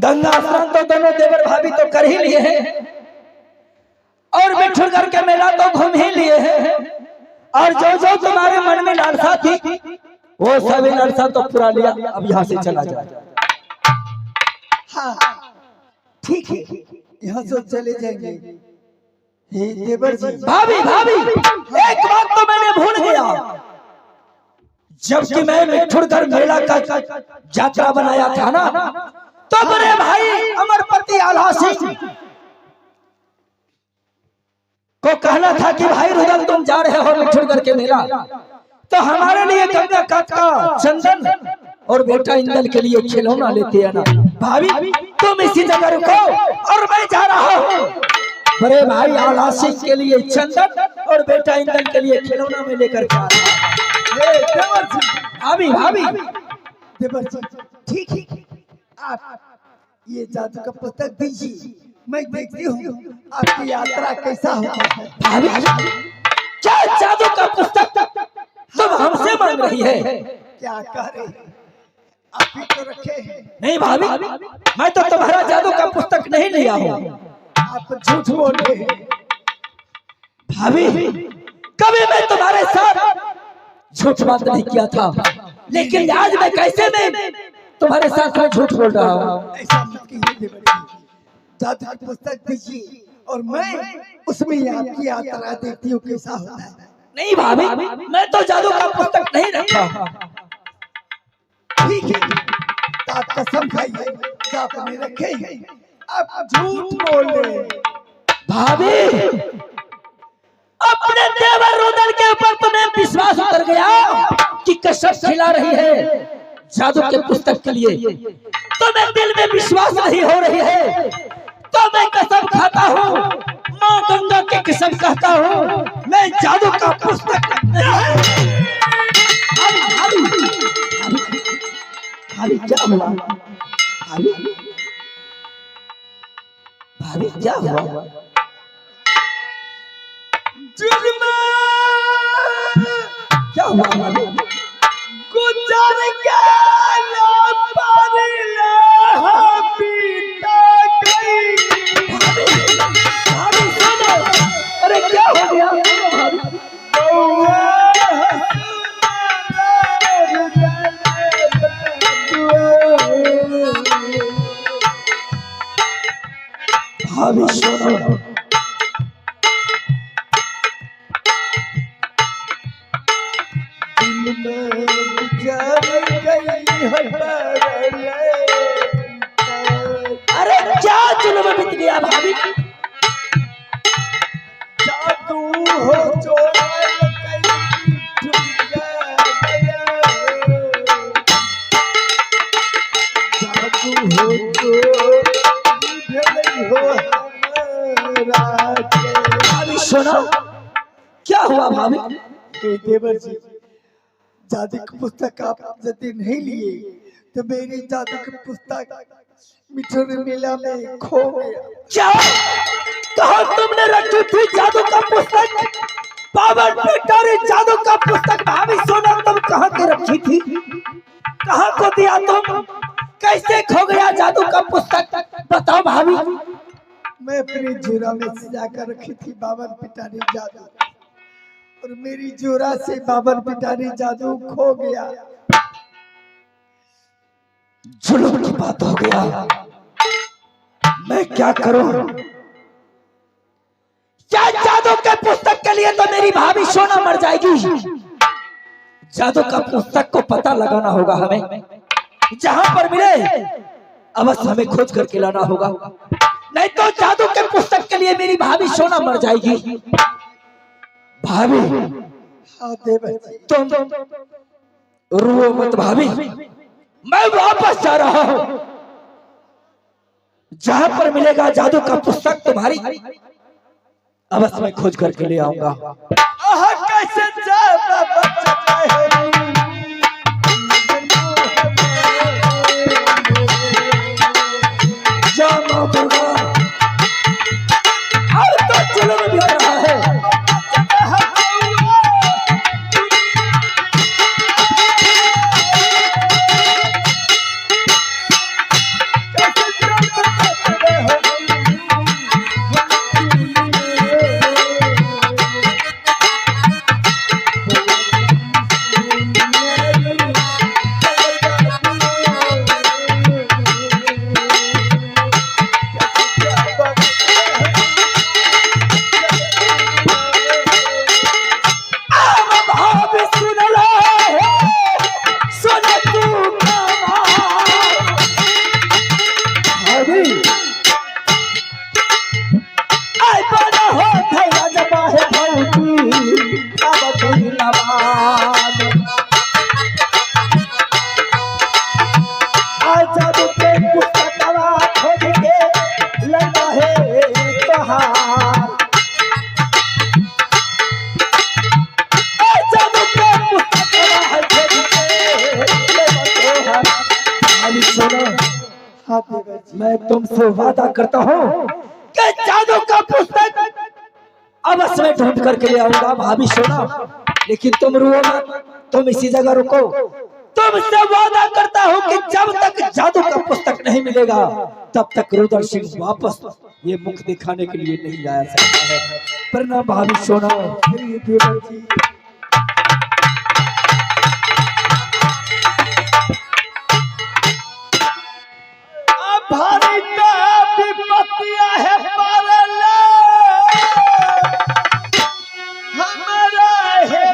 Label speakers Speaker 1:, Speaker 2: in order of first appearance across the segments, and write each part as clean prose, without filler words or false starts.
Speaker 1: गंगा स्नान तो दोनों देवर भाभी तो कर ही लिए हैं और मिठुरगढ़ के मेला तो घूम ही लिए हैं और जो जो तुम्हारे मन में लालसा थी वो सभी लालसा तो पूरा लिया। अब यहाँ से चला जाए।
Speaker 2: हाँ ठीक है, यहाँ से चले जाएंगे। हे देवर जी।
Speaker 1: भाभी भाभी एक बात तो मैंने भूल गया, जबकि मैं मिठुरगढ़ मेला का यात्रा बनाया था ना, तो मेरे भाई अमरपति आला सिंह को कहना था कि भाई रुदल तुम जा रहे हो मिठुरगढ़ के मेला, तो हमारे लिए गंगा काट का चंदन और बेटा इंदल के लिए खिलौना लेते आना। भाभी तुम इसी जगह रुको और मैं जा रहा हूँ। बड़े भाई आला सिंह के लिए चंदन और बेटा इंदल के लिए खिलौना में लेकर जा रहा हूँ। भाभी भाभी
Speaker 2: देवर जी ठीक है, आप ये जादू का पुस्तक दीजिए, मैं देखती हूँ आपकी यात्रा कैसा होता है।
Speaker 1: भाभी क्या जादू का पुस्तक तुम हमसे मांग रही है?
Speaker 2: क्या कह रहे हैं? आप ही तो रखे हैं।
Speaker 1: नहीं भाभी, मैं तो तुम्हारा जादू का पुस्तक नहीं लिया हूँ।
Speaker 2: आप झूठ बोल रहे हैं।
Speaker 1: भाभी कभी मैं तुम्हारे साथ झूठ बात नहीं किया था, लेकिन आज मैं कैसे में तुम्हारे साथ में झूठ बोल रहा हूँ?
Speaker 2: ऐसा मत कहिए देवर जी, जादू की पुस्तक दीजिए और मैं उसमें आपकी यात्रा देखती हूँ कैसा होता है।
Speaker 1: नहीं भाभी, मैं तो जादू का पुस्तक नहीं रखा।
Speaker 2: ठीक है, तो आप कसम खाइए कि आपने रखे हैं। आप झूठ बोल रहे हैं।
Speaker 1: भाभी अपने देवर रुदल के ऊपर तुम्हें विश्वास उतर गया कि कसम खिला रही है जादू के पुस्तक के लिए, तुम्हें दिल में विश्वास नहीं हो रही है, तो मैं कसम खाता हूँ, माँ गंगा की कसम कहता हूँ, मैं जादू का पुस्तक भाभी क्या हुआ? भाभी क्या हुआ? क्या हुआ भाभी?
Speaker 2: गुजर
Speaker 1: भाभी सुनो, अरे क्या हो गया भाभी? भाभी सुनो, अरे क्या जुल्म बीत गया भाभी?
Speaker 2: जादू हो जो
Speaker 1: भाभी सुनो, क्या हुआ भाभी?
Speaker 2: देवर जी, जादू की पुस्तक आप यदि नहीं लिए तो मेरी जादू की पुस्तक मिठुर मेला में खो गया।
Speaker 1: क्या कहा तुमने रखी थी जादू का पुस्तक? पावन बेटारी जादू का पुस्तक भाभी सोना तुम कहाँ के रखी थी? कहाँ को दिया तुम? कैसे खो गया जादू का पुस्तक? बताओ भाभी।
Speaker 2: मैं अपनी जोरा में सजा कर रखी थी बावन पिटारी जादू, और मेरी जोरा से बावन पिटारी जादू खो गया।
Speaker 1: जुल्म की बात हो गया, मैं क्या करूं? क्या जादू के पुस्तक के लिए तो मेरी भाभी सोना मर जाएगी। जादू का पुस्तक को पता लगाना होगा हमें, जहां पर मिले अवश्य हमें खोज करके लाना होगा, नहीं तो जादू के पुस्तक के लिए मेरी भाभी सोना मर जाएगी। भाभी
Speaker 2: हाँ देवर जी,
Speaker 1: तुम रो मत भाभी, मैं वापस जा रहा हूं। जहां पर मिलेगा जादू का पुस्तक तुम्हारी अवश्य मैं खोज करके ले आऊंगा।
Speaker 2: कैसे
Speaker 1: जाओ दुर्गा, अब तो जुल्म बीत रहा है। भाभी आई बना हो थैला जबा है भौजी अब दिलवाद आज जादू के पुस्तकवा खोज के लगा है तोहार आज जादू के पुस्तकवा खोज के लगा तोहार। भाभी सुनो,
Speaker 2: हाँ देवर जी।
Speaker 1: मैं तुमसे वादा करता हूँ कि जादू का पुस्तक अवश्य में ढूंढ करके ले आऊंगा। भाभी सुनो, लेकिन तुम रो मत, तुम इसी जगह रुको। तुमसे वादा करता हूँ कि जब तक जादू का पुस्तक नहीं मिलेगा तब तक रुद्र सिंह वापस ये मुख दिखाने के लिए नहीं आ सकता है। प्रणाम भाभी सुनो।
Speaker 2: देवर जी
Speaker 1: भारी विपत्तिया है पारले हमारा है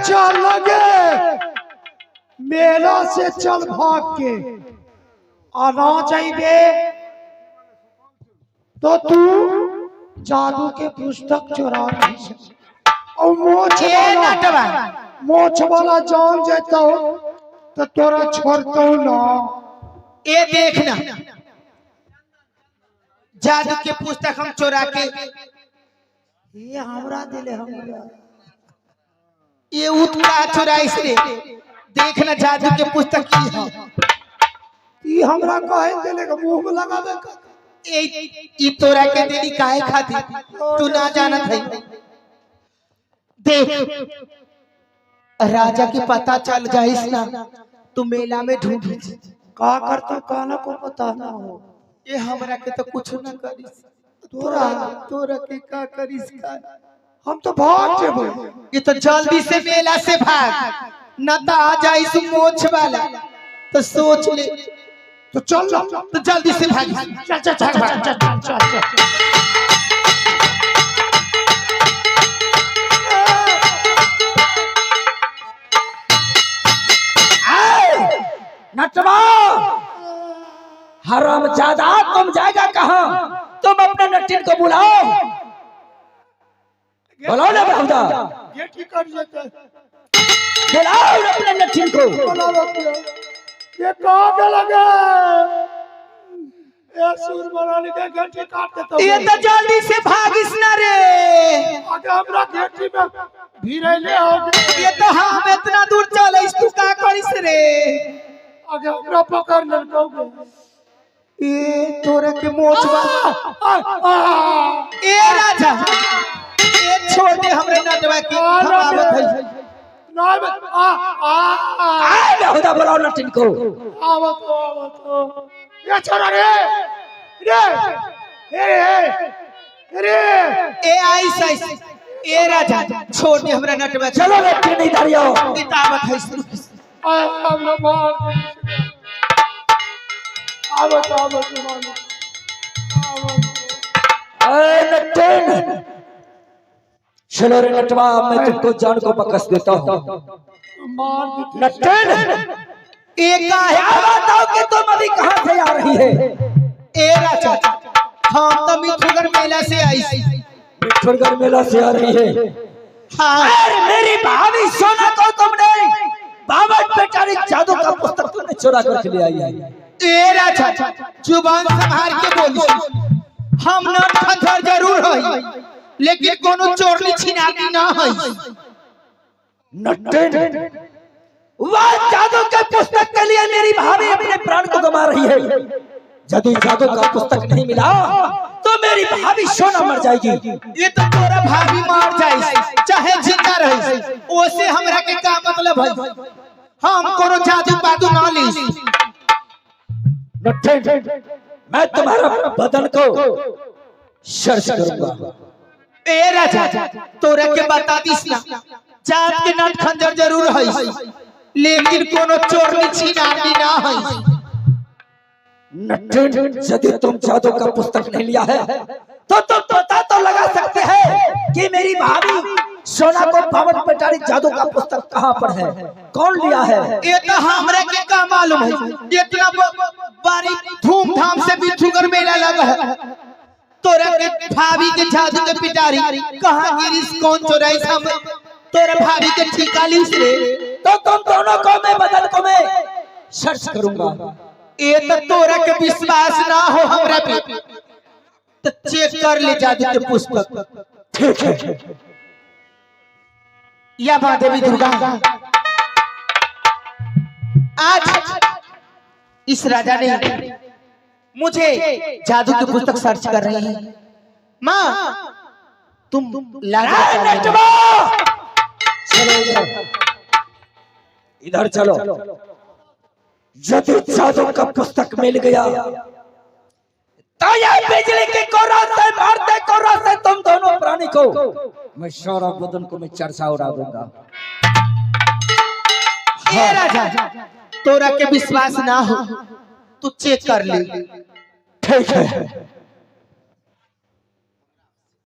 Speaker 2: चल लगे मेला से चल भाग के आना चाहिए तो तू जादू के पुस्तक चुरा नहीं सकती और मोछ वाला जान जाता हो तो तोरा छोड़ता हूँ ना।
Speaker 3: ये देखना जादू के पुस्तक हम चुरा के
Speaker 2: ये हमरा दिले हमरा
Speaker 3: ये उतरा चुरा इसलिए देखना जादू के पुस्तक की है
Speaker 2: ये हमरा कहे दिले के मुंह में लगा दे
Speaker 3: ये तोरा के देली काहे खाती तू ना जानत है। देख राजा के पता चल जाइस ना तू मेला में ढूंढ
Speaker 2: का करता काना को पता ना हो।
Speaker 3: ये हमरा के तो कुछ ना करिस तोरा तोरा के का करिस का
Speaker 2: हम तो भाग जेबो।
Speaker 3: ये तो जल्दी से मेला से भाग न तो आ जाइस मोछ वाला तो सोच ले
Speaker 2: तो चल ना
Speaker 3: तो जल्दी से भाग
Speaker 2: चल चल चल चल चल चल
Speaker 1: नटवा हरामजादा तुम जाएगा कहाँ? तुम अपने नटिन को बुलाओ, बुलाओ ना बहुदा,
Speaker 2: ये ठीक कर लेते
Speaker 1: बुलाओ अपने नटिन को।
Speaker 2: ये कहाँ पे लगे ये सूर बनाने के घंटे काट देता हूँ।
Speaker 3: ये तो जल्दी से भागिस ना रे
Speaker 2: आगे हमरा घेटी में भीरे ले आओगे।
Speaker 3: ये तो हम इतना दूर चले तू का करिस रे
Speaker 2: आगे हमरा पकड़ लेंगे।
Speaker 3: ये तोरा के मोछ वाला ए राजा ये छोड़ दे हमरे नटवा के हम आवत है।
Speaker 2: नहीं
Speaker 1: बेहुदा बुलाओ नटिन को।
Speaker 2: ये छोड़ा रे
Speaker 3: ए आइस आइस ए राजा छोड़ दे हमरा नटवा।
Speaker 1: चलो नटिन इधर आओ।
Speaker 3: किताबत है शुरू
Speaker 1: नटिन चलो रे नटवा, मैं तुमको जान को बकस देता हूँ। नटिन
Speaker 3: एक
Speaker 1: बताओ कि तुम अभी कहाँ से आ रही है?
Speaker 3: ए राजा हम तो मिठुगर मेला से आई सी।
Speaker 1: मिठुरगढ़ मेला से आ रही है?
Speaker 3: हाँ
Speaker 1: अरे मेरी भाभी सोना को तुमने बावन बेचारी जादू का पुस्तक तुमने चुरा कर ले आई है।
Speaker 3: ए राजा जुबान संभाल के बोली। हम नट खंजर जरूर है लेकिन कोनो चोरनी छिनाती ना है।
Speaker 1: नटिन वह जादू के पुस्तक के लिए मेरी भाभी अपने प्राण को गंवा रही है। यदि जादू का पुस्तक नहीं मिला तो मेरी भाभी सोना मर जाएगी।
Speaker 3: ये तो तोरा भाभी मार जाए चाहे जिंदा रहे ओसे हमरा के का मतलब है। हम कोनो जादू पादू ना ली।
Speaker 1: नटिन मैं तुम्हारा बदन को सर्च करूंगा।
Speaker 3: ए राजा तोरा के बता दिस ना जात के नट खंजर जरूर है लेकिन कोनो चोरनी छिनाती ना है।
Speaker 1: नटिन यदि तुम जादू का पुस्तक नहीं लिया है तो तुम पता तो लगा सकते हैं कि मेरी भाभी सोना को बावन बेचारी जादू का पुस्तक कहाँ पर है, कौन लिया है?
Speaker 3: ये तो हमरा के का मालूम है। इतना बारी धूमधाम से मिठुगर मेला लगा है। तोरा के भाभी के जादू के पिटारी कहाँ गिरिस कौन चोराई हम तोरा भाभी के ठिका लिस रे।
Speaker 1: तो तुम दोनों को मैं बदल को मैं सर्च करूंगा।
Speaker 3: ये तो तोरा के विश्वास ना हो हमरा पे तो चेक कर ले जादू के पुस्तक।
Speaker 1: ठीक है।
Speaker 3: या माँ देवी दुर्गा आज इस राजा ने मुझे जादू की पुस्तक सर्च कर रही है। माँ तुम
Speaker 1: नटवा चलो इधर चलो। यदि जादू का पुस्तक मिल गया तो ये बिजली की कोरा से मारते कोरा से तुम दोनों प्राणी को मैं सारा बदन को मैं चर्चा उड़ा दूंगा।
Speaker 3: ये राजा तोरा के विश्वास ना हो तू चेक कर ले।
Speaker 1: ठीक है।